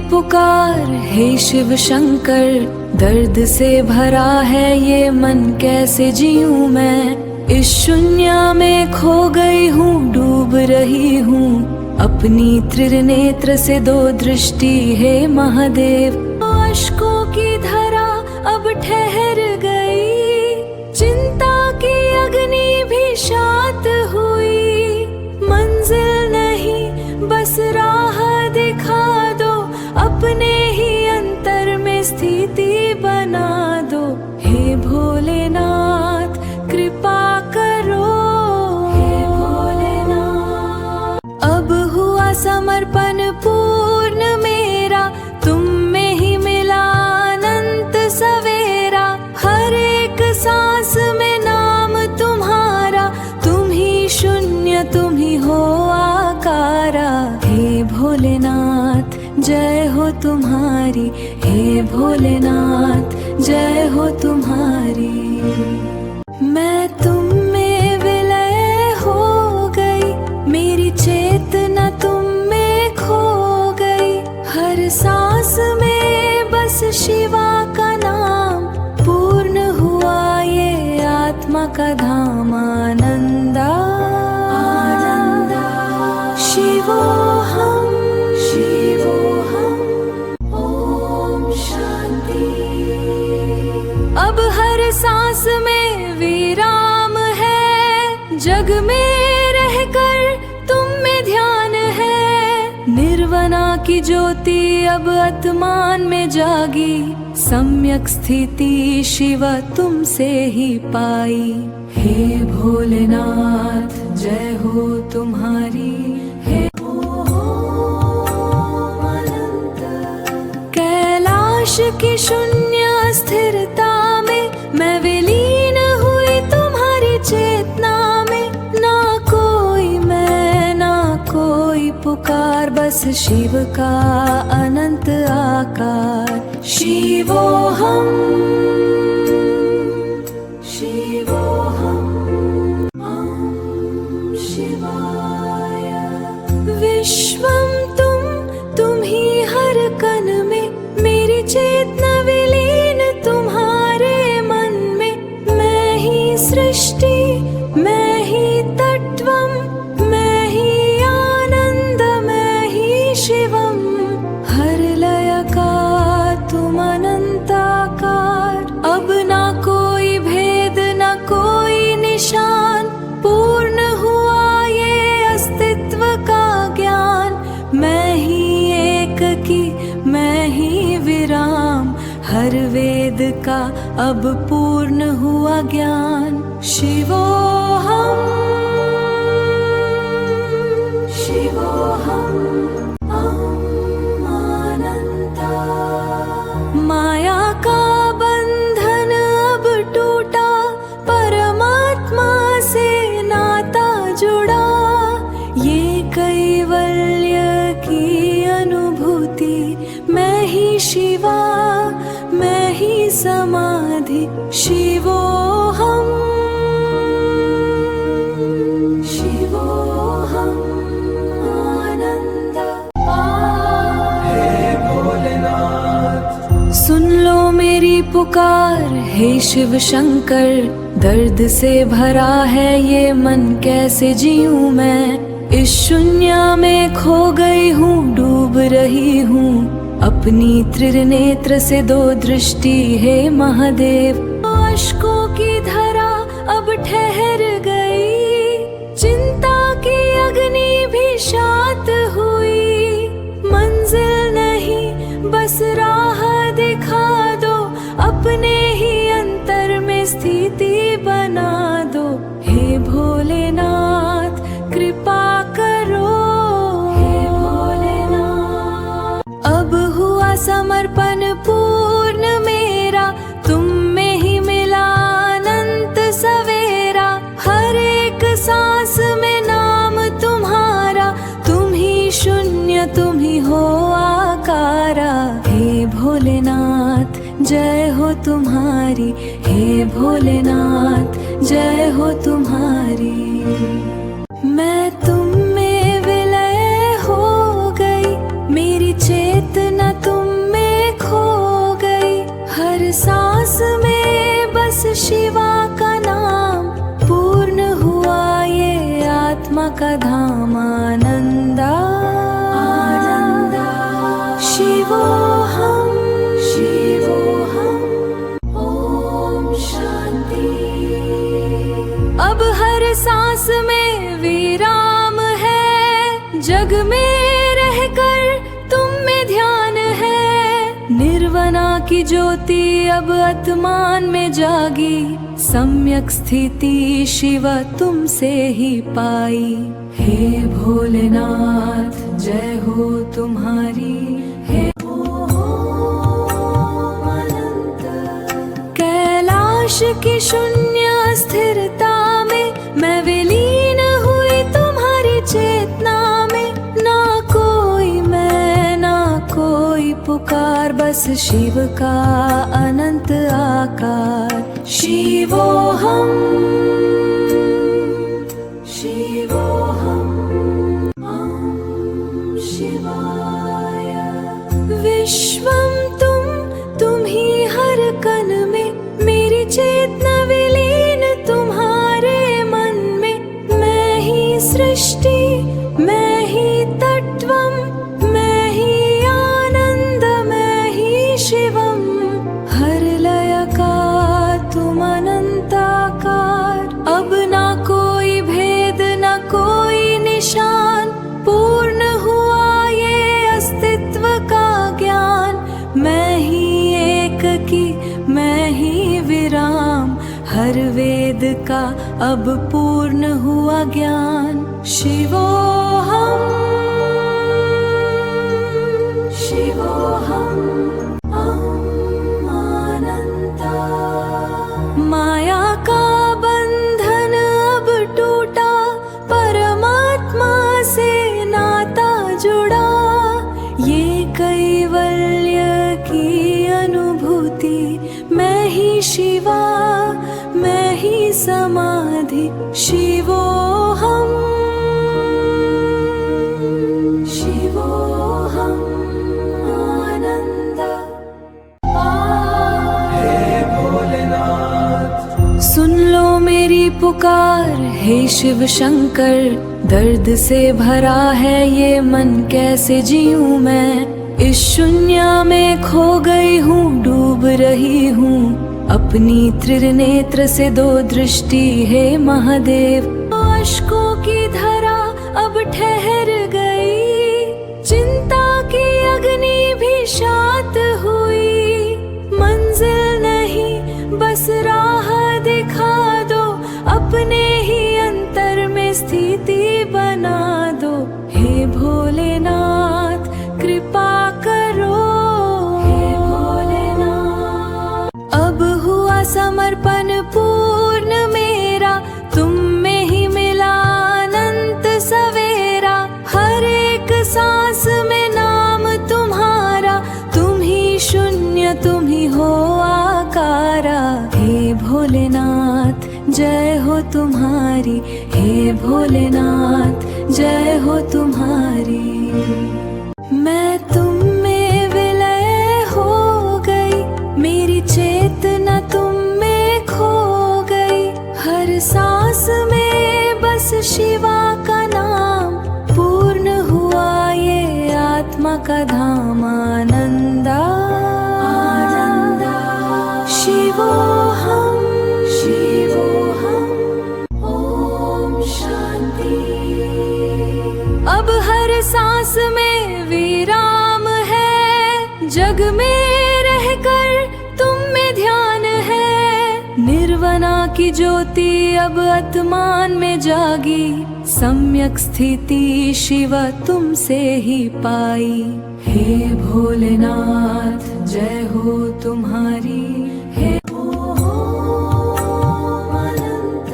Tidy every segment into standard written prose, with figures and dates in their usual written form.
पुकार, हे शिव शंकर। दर्द से भरा है ये मन, कैसे जीऊं मैं। इस शून्य में खो गई हूँ, डूब रही हूँ। अपनी त्रिनेत्र से दो दृष्टि, हे महादेव। अश्कों की धरा अब ठहर गई, चिंता की अग्नि भी शांत हुई। मंजिल नहीं बस राह दिखा दो, अपने ही अंतर में स्थिति बना दो। हे भोलेनाथ कृपा करो, हे भोलेनाथ। अब हुआ समर्पण पूर्ण मेरा, तुम में ही मिला अनंत सवेरा। हर एक सांस में नाम तुम्हारा, तुम ही शून्य तुम ही हो आकारा। हे भोलेनाथ जय हो तुम्हारी, हे भोलेनाथ जय हो तुम्हारी। मैं तुम में विलय हो गई, मेरी चेतना तुम में खो गई। हर सांस में बस शिवा का नाम, पूर्ण हुआ ये आत्मा का धाम। आनंदा आनंदा शिवोहम शिवोहम, ओम शांति। अब हर सांस में विराम है, जग में रहकर तुम में ध्यान है। निर्वना की ज्योति अब आत्मान में जागी, सम्यक स्थिति शिव तुमसे ही पाई। हे भोलेनाथ जय हो तुम्हारी, हे अनंत। कैलाश की शून्य स्थिरता में मैं विलीन हुई तुम्हारी चेतना में। ना कोई मैं ना कोई पुकार, बस शिव का अनंत आकार। शिवोहम शिवोहम, ओम शिवाय। विश्वम तुम ही हर कण में, मेरी चेतना विलीन तुम्हारे मन में। मैं ही सृष्टि मैं ही तत्वम, मैं ही आनंद मैं ही शिवम। हर लय का तुम अनंताकार, अब ना कोई भेद ना कोई निशान। पूर्ण हुआ ये अस्तित्व का ज्ञान, मैं ही एक की मैं ही विराम। हर वेद का अब पूर्ण हुआ ज्ञान। शिवोहम शिवोहम, ओम अनंता। माया का बंधन अब टूटा, परमात्मा से नाता जुड़ा। ये कैवल्य की अनुभूति, मैं ही शिवा मैं ही समाधि। शिवोहम शिवोहम, आनंद। हे भोलेनाथ सुन लो मेरी पुकार, हे शिव शंकर। दर्द से भरा है ये मन, कैसे जीऊं मैं। इस शून्य में खो गई हूँ, डूब रही हूँ। अपनी त्रिनेत्र से दो दृष्टि, हे महादेव। अश्कों की धरा अब ठहर गई, चिंता की अग्नि भी शांत हुई। मंजिल नहीं बस राह दिखा दो, अपने ही अंतर में स्थिति बना दो। हे भोलेनाथ कृपा करो, हे भोलेनाथ। अब हुआ समर्पण पूर्ण मेरा, तुम में ही मिला अनंत सवेरा। हर एक सांस में नाम तुम्हारा, तुम ही शून्य तुम ही हो आकारा। हे भोलेनाथ जय हो तुम्हारी, हे भोलेनाथ जय हो तुम्हारी। मैं तुम में विलय हो गई, मेरी चेतना का धाम आनंदा शिवोहम शिवोहम ओम शांति। अब हर सांस में विराम है, जग में रहकर तुम में ध्यान है। निर्वना की ज्योति अब आत्मान में जागी, सम्यक स्थिति शिव तुमसे ही पाई। हे भोलेनाथ जय हो तुम्हारी, हे अनंत। कैलाश की शून्य स्थिरता में मैं विलीन हुई तुम्हारी चेतना में। ना कोई मैं ना कोई पुकार, बस शिव का अनंत आकार। शिवोहम शिवोहम ओम शिवाय। विश्वम तुम ही हर कण में, मेरी चेतना विलीन तुम्हारे मन में। मैं ही सृष्टि मैं ही तत्वम, मैं ही आनंद मैं ही शिवम। हर लय का तुम अनंताकार, अब ना कोई भेद ना कोई निशान। पूर्ण हुआ ये अस्तित्व का ज्ञान, मैं ही एक की मैं ही विराम। हर वेद का अब पूर्ण हुआ ज्ञान। शिवोहम शिवोहम ओम अनंता। माया का बंधन अब टूटा, परमात्मा से नाता जुड़ा। ये कैवल्य की अनुभूति, मैं ही शिवा मैं ही समाधि। शिवोहम शिवोहम आनंदा। हे भोलेनाथ सुन लो मेरी पुकार, हे शिव शंकर। दर्द से भरा है ये मन, कैसे जीऊं मैं। इस शून्य में खो गई हूँ, डूब रही हूँ अपनी त्रिनेत्र से दो दृष्टि। हे महादेव अश्कों की धरा अब ठहर गई, चिंता की अग्नि भी शांत हुई। मंजिल नहीं बस राह दिखा दो, अपने ही अंतर में स्थिति बना दो। हे भोलेनाथ कृपा करो, हे भोलेनाथ। अब हुआ समर्पण पूर्ण मेरा, तुम में ही मिला अनंत सवेरा। हर एक सांस में नाम तुम्हारा, तुम ही शून्य तुम ही हो आकारा। हे भोलेनाथ जय हो तुम्हारी, हे भोलेनाथ जय हो तुम्हारी। मैं तुम में विलय हो गई, मेरी चेतना तुम में खो गई। हर सांस में बस शिवा का नाम, पूर्ण हुआ ये आत्मा का धाम आनंदा शिवोहम शिवोहम ओम शांति। अब हर सांस में विराम है, जग में रहकर तुम में ध्यान है। निर्वना की ज्योति अब आत्मान में जागी, सम्यक स्थिति शिव तुमसे ही पाई। हे भोलेनाथ जय हो तुम्हारी, हे अनंत।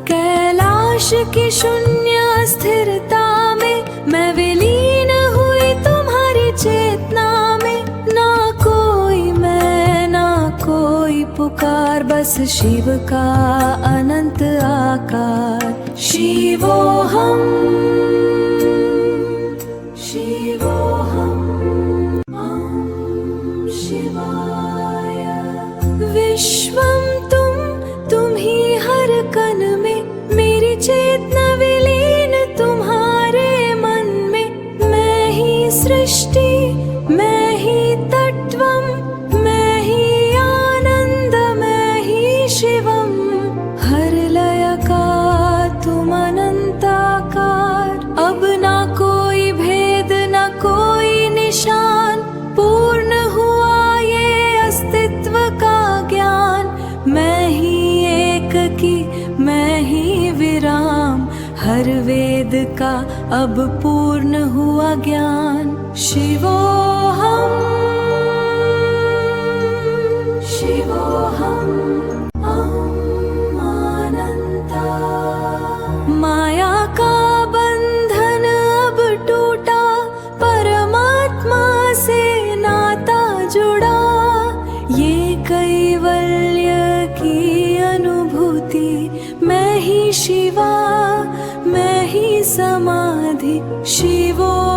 कैलाश की शून्य स्थिरता में मैं विलीन हुई तुम्हारी चेतना में। ना कोई मैं ना कोई पुकार, बस शिव का अनंत आकार। शिवोहम शिवोहम ओम शिवाय। विश्वम तुम ही हर कण में, मेरी चेतना विलीन वेद का अब पूर्ण हुआ ज्ञान। शिवोहम शिवोहम अनंता। माया का बंधन अब टूटा, परमात्मा से नाता जुड़ा। ये कैवल्य की अनुभूति, मैं ही शिवा, मैं ही समाधि। शिवो